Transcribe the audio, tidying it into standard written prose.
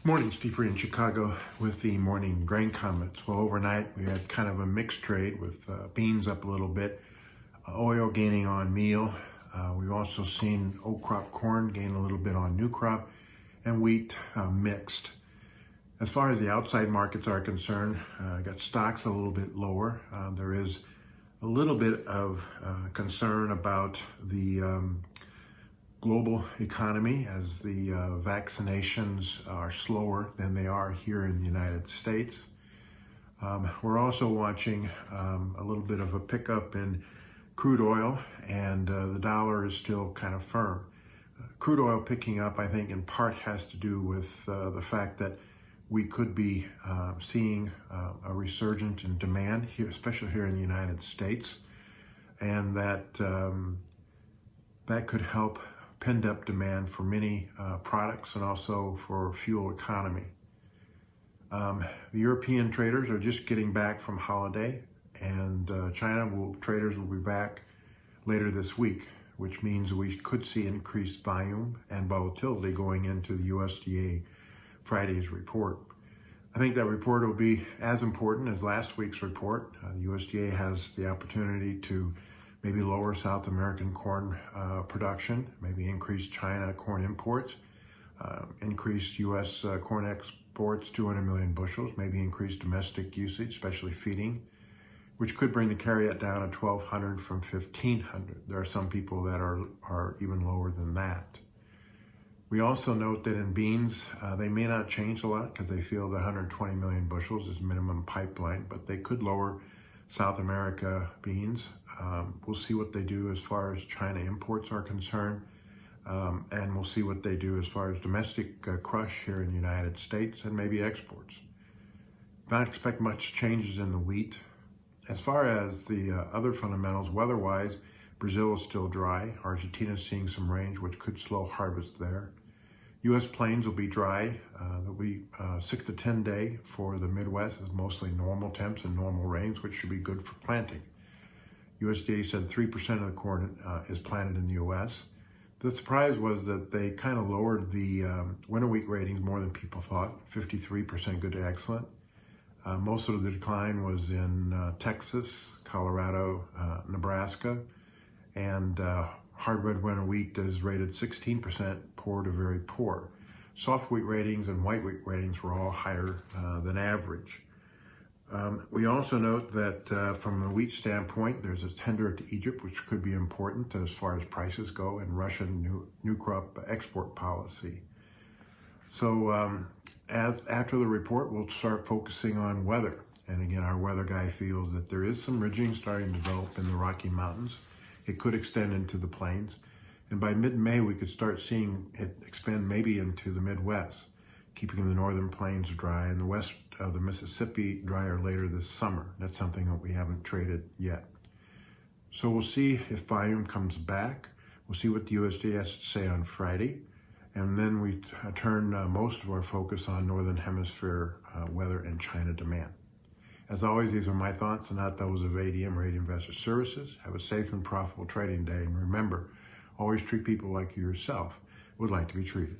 Morning, Steve Free in Chicago with the morning grain comments. Well, overnight we had kind of a mixed trade with beans up a little bit, oil gaining on meal. We've also seen old crop corn gain a little bit on new crop, and wheat mixed. As far as the outside markets are concerned, got stocks a little bit lower. There is a little bit of concern about the global economy as the vaccinations are slower than they are here in the United States. We're also watching a little bit of a pickup in crude oil, and the dollar is still kind of firm. Crude oil picking up, I think, in part has to do with the fact that we could be seeing a resurgence in demand here, especially here in the United States, and that could help pent up demand for many products and also for fuel economy. The European traders are just getting back from holiday, and traders will be back later this week, which means we could see increased volume and volatility going into the USDA Friday's report. I think that report will be as important as last week's report. The USDA has the opportunity to maybe lower South American corn production, maybe increase China corn imports, increase U.S. corn exports 200 million bushels, maybe increase domestic usage, especially feeding, which could bring the carryout down to 1,200 from 1,500. There are some people that are even lower than that. We also note that in beans, they may not change a lot because they feel that 120 million bushels is minimum pipeline, but they could lower South America beans. We'll see what they do as far as China imports are concerned, and we'll see what they do as far as domestic crush here in the United States and maybe exports. Don't expect much changes in the wheat. As far as the other fundamentals, weather-wise, Brazil is still dry. Argentina is seeing some rain, which could slow harvest there. U.S. plains will be dry. There'll be 6 to 10 day for the Midwest is mostly normal temps and normal rains, which should be good for planting. USDA said 3% of the corn is planted in the U.S. The surprise was that they kind of lowered the winter wheat ratings more than people thought, 53% good to excellent. Most of the decline was in Texas, Colorado, Nebraska, and hard red winter wheat is rated 16% poor to very poor. Soft wheat ratings and white wheat ratings were all higher than average. We also note that from a wheat standpoint, there's a tender to Egypt, which could be important as far as prices go, and Russian new crop export policy. So after the report, we'll start focusing on weather. And again, our weather guy feels that there is some ridging starting to develop in the Rocky Mountains. It could extend into the plains. And by mid-May, we could start seeing it expand maybe into the Midwest, keeping the northern plains dry and the west of the Mississippi drier later this summer. That's something that we haven't traded yet. So we'll see if volume comes back. We'll see what the USDA has to say on Friday. And then we turn most of our focus on Northern Hemisphere weather and China demand. As always, these are my thoughts and not those of ADM or ADM Investor Services. Have a safe and profitable trading day. And remember, always treat people like you yourself would like to be treated.